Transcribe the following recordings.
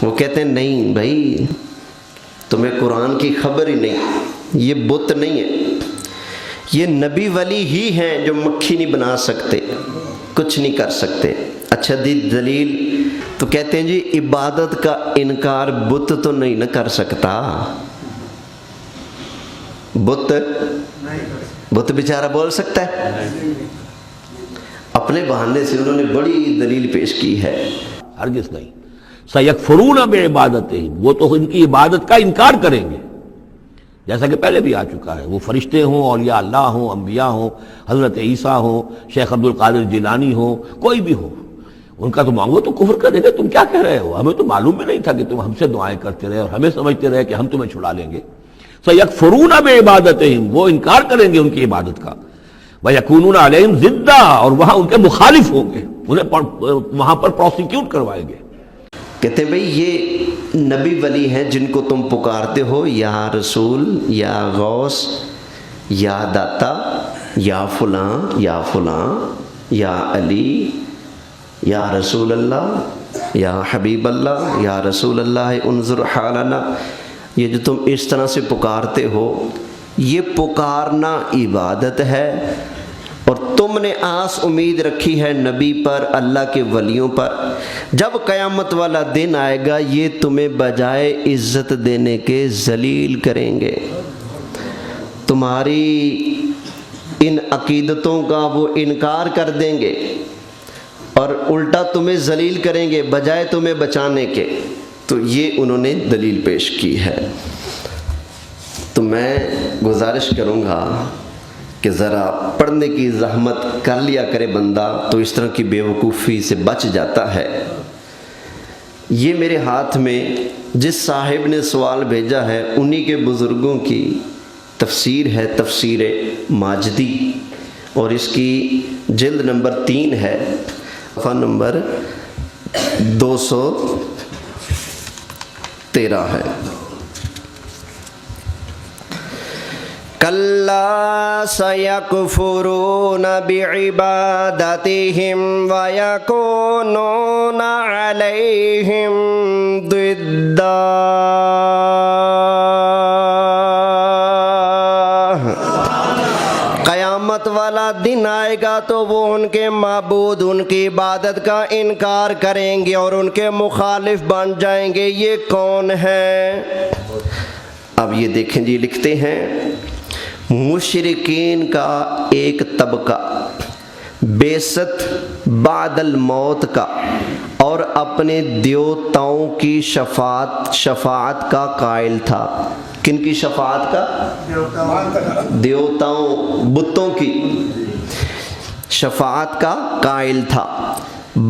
وہ کہتے ہیں نہیں بھائی تمہیں قرآن کی خبر ہی نہیں، یہ بت نہیں ہے، یہ نبی ولی ہی ہیں جو مکھی نہیں بنا سکتے، کچھ نہیں کر سکتے۔ اچھا دلیل تو کہتے ہیں جی عبادت کا انکار بت تو نہیں نہ کر سکتا، بت بیچارہ بول سکتا ہے؟ اپنے بہانے سے انہوں نے بڑی دلیل پیش کی ہے۔ ہرگز نہیں۔ سَيَكْفُرُونَ بِعِبَادَتِهِمْ، وہ تو ان کی عبادت کا انکار کریں گے، جیسا کہ پہلے بھی آ چکا ہے۔ وہ فرشتے ہوں، اولیاء اللہ ہوں، انبیاء ہوں، حضرت عیسیٰ ہوں، شیخ عبد القادر جیلانی ہوں، کوئی بھی ہو، ان کا تو مانگو تو کفر کر دے گا، تم کیا کہہ رہے ہو، ہمیں تو معلوم بھی نہیں تھا کہ تم ہم سے دعائیں کرتے رہے اور ہمیں سمجھتے رہے کہ ہم تمہیں چھڑا لیں گے۔ سَيَكْفُرُونَ بِعِبَادَتِهِمْ، وہ انکار کریں گے ان کی عبادت کا۔ وَيَكُونُونَ عَلَيْهِمْ ضِدًّا، اور وہاں ان کے مخالف ہوں گے، انہیں وہاں پر پروسیکیوٹ کروائیں گے۔ کہتے ہیں بھئی یہ نبی ولی ہیں جن کو تم پکارتے ہو یا رسول یا غوث یا داتا یا فلاں یا فلاں یا علی یا رسول اللہ یا حبیب اللہ یا رسول اللہ انظر حالنا، یہ جو تم اس طرح سے پکارتے ہو یہ پکارنا عبادت ہے، اور تم نے آس امید رکھی ہے نبی پر، اللہ کے ولیوں پر۔ جب قیامت والا دن آئے گا یہ تمہیں بجائے عزت دینے کے ذلیل کریں گے، تمہاری ان عقیدتوں کا وہ انکار کر دیں گے اور الٹا تمہیں ذلیل کریں گے بجائے تمہیں بچانے کے۔ تو یہ انہوں نے دلیل پیش کی ہے۔ تو میں گزارش کروں گا کہ ذرا پڑھنے کی زحمت کر لیا کرے بندہ، تو اس طرح کی بے وقوفی سے بچ جاتا ہے۔ یہ میرے ہاتھ میں جس صاحب نے سوال بھیجا ہے انہی کے بزرگوں کی تفسیر ہے، تفسیر ماجدی، اور اس کی جلد نمبر 3 ہے، صفحہ نمبر 213 ہے۔ کَلَّا سَيَكْفُرُونَ بِعِبَادَتِهِمْ وَيَكُونُونَ عَلَيْهِمْ ضِدًّا۔ قیامت والا دن آئے گا تو وہ ان کے معبود ان کی عبادت کا انکار کریں گے اور ان کے مخالف بن جائیں گے۔ یہ کون ہے؟ اب یہ دیکھیں جی، لکھتے ہیں مشرکین کا ایک طبقہ بعثت بعد الموت کا اور اپنے دیوتاؤں کی شفاعت کا قائل تھا۔ کن کی شفاعت کا؟ دیوتاؤں، بتوں کی شفاعت کا قائل تھا۔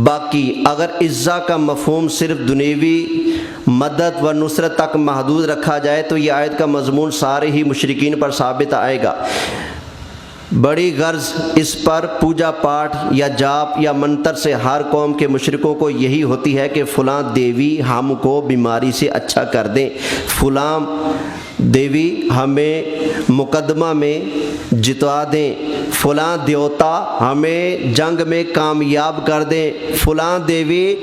باقی اگر عزا کا مفہوم صرف دنیوی مدد و نصرت تک محدود رکھا جائے تو یہ آیت کا مضمون سارے ہی مشرکین پر ثابت آئے گا۔ بڑی غرض اس پر پوجا پاٹ یا جاپ یا منتر سے ہر قوم کے مشرکوں کو یہی ہوتی ہے کہ فلاں دیوی ہم کو بیماری سے اچھا کر دیں، فلاں دیوی ہمیں مقدمہ میں جتوا دیں، فلاں دیوتا ہمیں جنگ میں کامیاب کر دیں، فلاں دیوی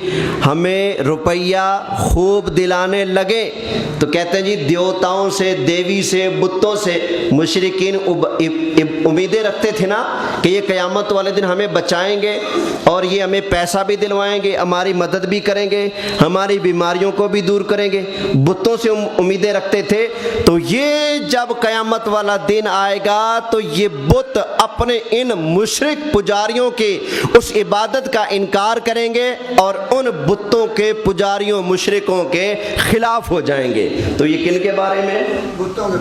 ہمیں روپیہ خوب دلانے لگے۔ تو کہتے ہیں جی دیوتاؤں سے، دیوی سے، بتوں سے مشرکین امیدیں رکھتے تھے نا کہ یہ قیامت والے دن ہمیں بچائیں گے اور یہ ہمیں پیسہ بھی دلوائیں گے، ہماری مدد بھی کریں گے، ہماری بیماریوں کو بھی دور کریں گے، بتوں سے امیدیں رکھتے تھے۔ تو یہ جب قیامت والا دن آئے گا تو یہ بت اپنے ان مشرک پجاریوں کی اس عبادت کا انکار کریں گے اور ان بتوں کے پجاریوں مشرکوں کے خلاف ہو جائیں گے۔ تو یہ کن کے بارے میں؟ بتوں کے۔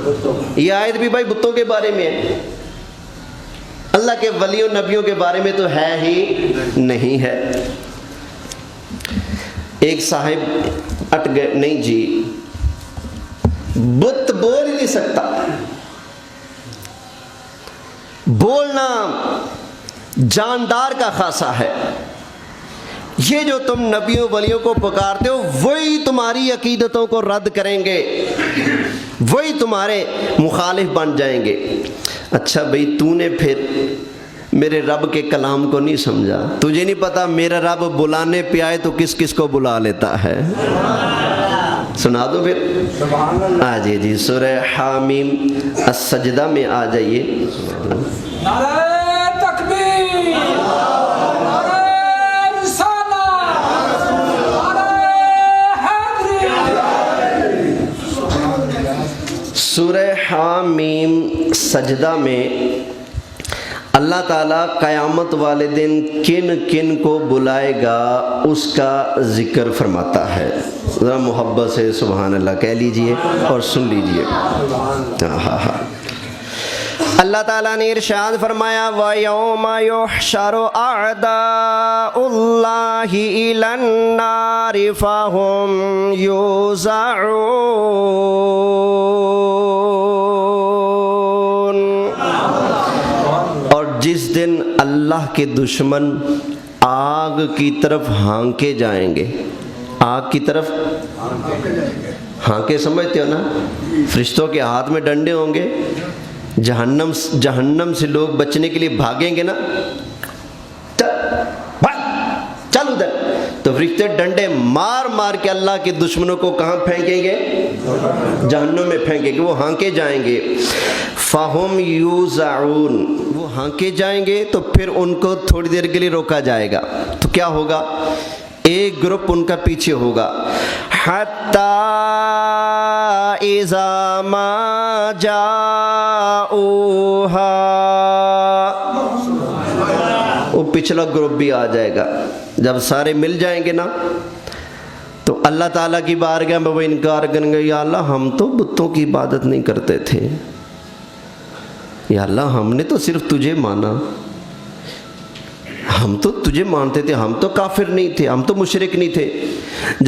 یہ آیت بھی بھائی بتوں کے بارے میں ہے، اللہ کے ولیوں نبیوں کے بارے میں تو ہے ہی نہیں ہے۔ ایک صاحب اٹ گئے، نہیں جی بت بول ہی نہیں سکتا، بولنا جاندار کا خاصہ ہے۔ یہ جو تم نبیوں ولیوں کو پکارتے ہو وہی تمہاری عقیدتوں کو رد کریں گے، وہی تمہارے مخالف بن جائیں گے۔ اچھا بھئی تو نے پھر میرے رب کے کلام کو نہیں سمجھا، تجھے نہیں پتا میرا رب بلانے پہ آئے تو کس کس کو بلا لیتا ہے۔ سنا دو پھر؟ آ جی جی سورہ حامیم السجدہ میں آ جائیے. نعرہ تکبیر، نعرہ رسالت، نعرہ حیدری. سورہ حامیم سجدہ میں اللہ تعالیٰ قیامت والے دن کن کن کو بلائے گا اس کا ذکر فرماتا ہے. ذرا محبت سے سبحان اللہ کہہ لیجئے اور سن لیجئے. اللہ تعالیٰ نے ارشاد فرمایا وَيَوْمَ يُحْشَرُ أَعْدَاءُ اللَّهِ إِلَى النَّارِ فَهُمْ يُوزَعُونَ. اور جس دن اللہ کے دشمن آگ کی طرف ہانکے جائیں گے. آگ کی طرف ہانکے سمجھتے ہو نا؟ فرشتوں کے ہاتھ میں ڈنڈے ہوں گے. جہنم سے لوگ بچنے کے لیے بھاگیں گے نا، چل ادھر، تو فرشتے ڈنڈے مار مار کے اللہ کے دشمنوں کو کہاں پھینکیں گے؟ جہنم میں پھینکیں گے. وہ ہانکے جائیں گے. فَهُمْ يُوزَعُونَ. وہ ہانکے جائیں گے تو پھر ان کو تھوڑی دیر کے لیے روکا جائے گا. تو کیا ہوگا؟ ایک گروپ ان کا پیچھے ہوگا. حَتَّى إِذَا مَا جَاءُوهَا. وہ پچھلا گروپ بھی آ جائے گا. جب سارے مل جائیں گے نا تو اللہ تعالیٰ کی بارگاہ میں وہ انکار کریں گے، یا اللہ ہم تو بتوں کی عبادت نہیں کرتے تھے، یا اللہ ہم نے تو صرف تجھے مانا، ہم تو تجھے مانتے تھے، ہم تو کافر نہیں تھے، ہم تو مشرک نہیں تھے.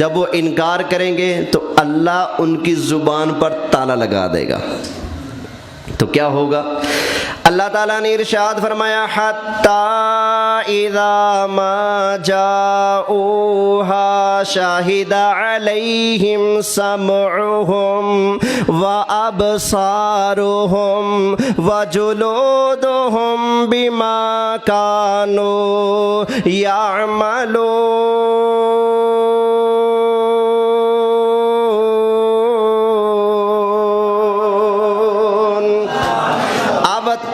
جب وہ انکار کریں گے تو اللہ ان کی زبان پر تالا لگا دے گا. تو کیا ہوگا؟ اللہ تعالیٰ نے ارشاد فرمایا حَتَّى إِذَا مَا جَاءُوهَا شَهِدَ عَلَيْهِمْ سَمْعُهُمْ وَأَبْصَارُهُمْ وَجُلُودُهُمْ بِمَا كَانُوا يَعْمَلُونَ.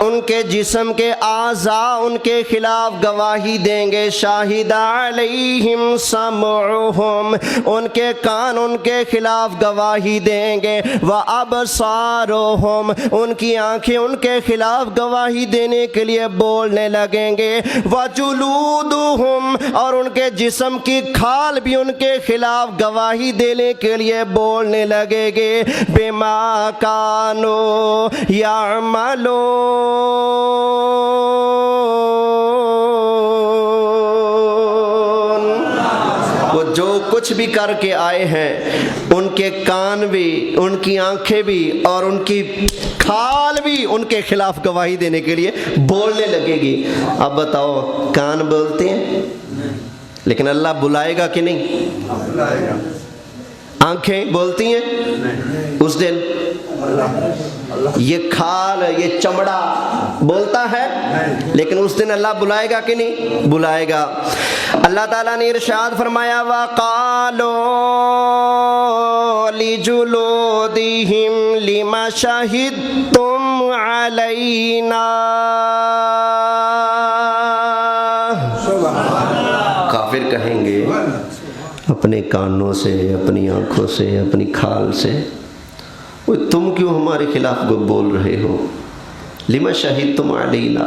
ان کے جسم کے اعضاء ان کے خلاف گواہی دیں گے. شاہد علیہم سمعہم، ان کے کان ان کے خلاف گواہی دیں گے. وابصارہم، ان کی آنکھیں ان کے خلاف گواہی دینے کے لیے بولنے لگیں گے. وجلودہم، اور ان کے جسم کی کھال بھی ان کے خلاف گواہی دینے کے لیے بولنے لگے گے. بما کانوا یعملون. وہ جو کچھ بھی کر کے آئے ہیں ان کے کان بھی، ان کی آنکھیں بھی اور ان کی کھال بھی ان کے خلاف گواہی دینے کے لیے بولنے لگے گی. اب بتاؤ کان بولتے ہیں لیکن اللہ بلائے گا کہ نہیں؟ آنکھیں بولتی ہیں اس دن؟ یہ کھال یہ چمڑا بولتا ہے لیکن اس دن اللہ بلائے گا کہ نہیں؟ بلائے گا. اللہ تعالیٰ نے ارشاد فرمایا وَقَالُوا لِجُلُودِهِمْ لِمَ شَهِدتُّمْ عَلَيْنَا. کافر کہیں گے اپنے کانوں سے، اپنی آنکھوں سے، اپنی کھال سے، تم کیوں ہمارے خلاف بول رہے ہو؟ لما شہدتم علینا،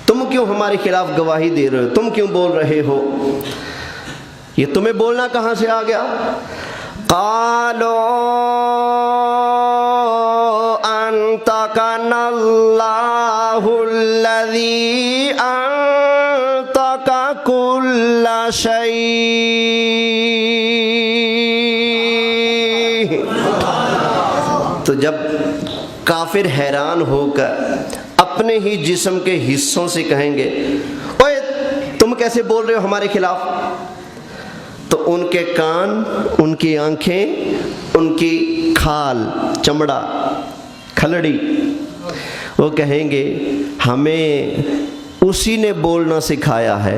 تم کیوں ہمارے خلاف گواہی دے رہے ہو؟ تم کیوں بول رہے ہو؟ یہ تمہیں بولنا کہاں سے آ گیا؟ قالوا انطقنا اللہ الذی انطق کل شیء. تو جب کافر حیران ہو کر اپنے ہی جسم کے حصوں سے کہیں گے اوے تم کیسے بول رہے ہو ہمارے خلاف، تو ان کے کان، ان کی آنکھیں، ان کی کھال، چمڑا، کھلڑی، وہ کہیں گے ہمیں اسی نے بولنا سکھایا ہے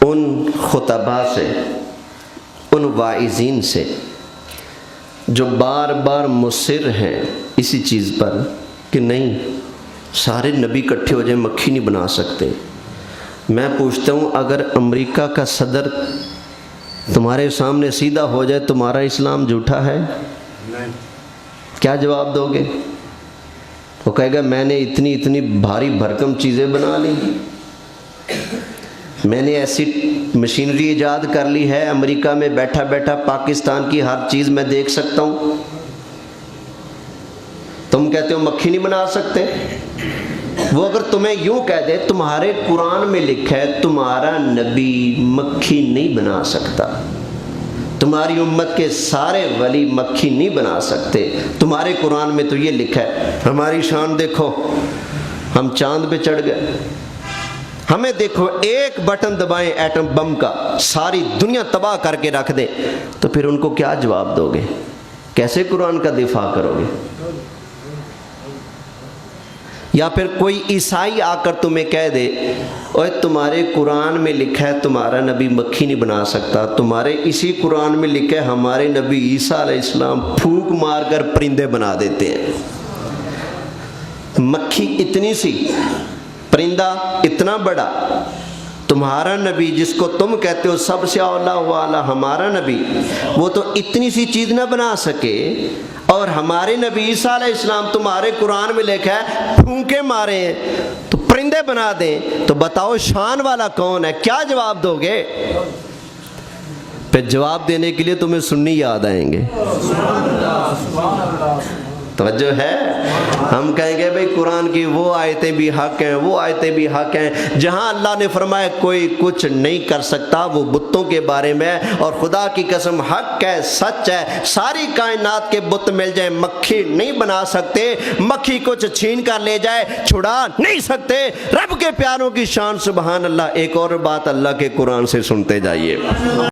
ان خطباء سے، ان واعظین سے جو بار بار مصر ہیں اسی چیز پر کہ نہیں سارے نبی اکٹھے ہو جائیں مکھی نہیں بنا سکتے. میں پوچھتا ہوں اگر امریکہ کا صدر تمہارے سامنے سیدھا ہو جائے تمہارا اسلام جھوٹا ہے؟ کیا جواب دو گے؟ وہ کہے گا میں نے اتنی بھاری بھرکم چیزیں بنا لی، میں نے ایسی مشینری ایجاد کر لی ہے، امریکہ میں بیٹھا بیٹھا پاکستان کی ہر چیز میں دیکھ سکتا ہوں. تم کہتے ہو مکھی نہیں بنا سکتے. وہ اگر تمہیں یوں کہہ دے تمہارے قرآن میں لکھا ہے تمہارا نبی مکھی نہیں بنا سکتا، تمہاری امت کے سارے ولی مکھی نہیں بنا سکتے، تمہارے قرآن میں تو یہ لکھا ہے. ہماری شان دیکھو، ہم چاند پہ چڑھ گئے، ہمیں دیکھو ایک بٹن دبائیں ایٹم بم کا ساری دنیا تباہ کر کے رکھ دیں، تو پھر ان کو کیا جواب دو گے؟ کیسے قرآن کا دفاع کرو گے؟ یا پھر کوئی عیسائی آ کر تمہیں کہہ دے اوے تمہارے قرآن میں لکھا ہے تمہارا نبی مکھی نہیں بنا سکتا، تمہارے اسی قرآن میں لکھا ہے ہمارے نبی عیسیٰ علیہ السلام پھونک مار کر پرندے بنا دیتے ہیں. مکھی اتنی سی، پرندہ اتنا بڑا. تمہارا نبی جس کو تم کہتے ہو سب سے اولا والا ہمارا نبی، وہ تو اتنی سی چیز نہ بنا سکے، اور ہمارے نبی عیسیٰ علیہ السلام تمہارے قرآن میں لکھا ہے پھونکے مارے ہیں تو پرندے بنا دیں. تو بتاؤ شان والا کون ہے؟ کیا جواب دو گے؟ پھر جواب دینے کے لیے تمہیں سنی یاد آئیں گے. توجہ ہے؟ ہم کہیں گے بھئی قرآن کی وہ آیتیں بھی حق ہیں، وہ آیتیں بھی حق ہیں. جہاں اللہ نے فرمایا کوئی کچھ نہیں کر سکتا وہ بتوں کے بارے میں، اور خدا کی قسم حق ہے، سچ ہے، ساری کائنات کے بت مل جائیں مکھی نہیں بنا سکتے. مکھی کچھ چھین کر لے جائے چھڑا نہیں سکتے. رب کے پیاروں کی شان سبحان اللہ. ایک اور بات اللہ کے قرآن سے سنتے جائیے.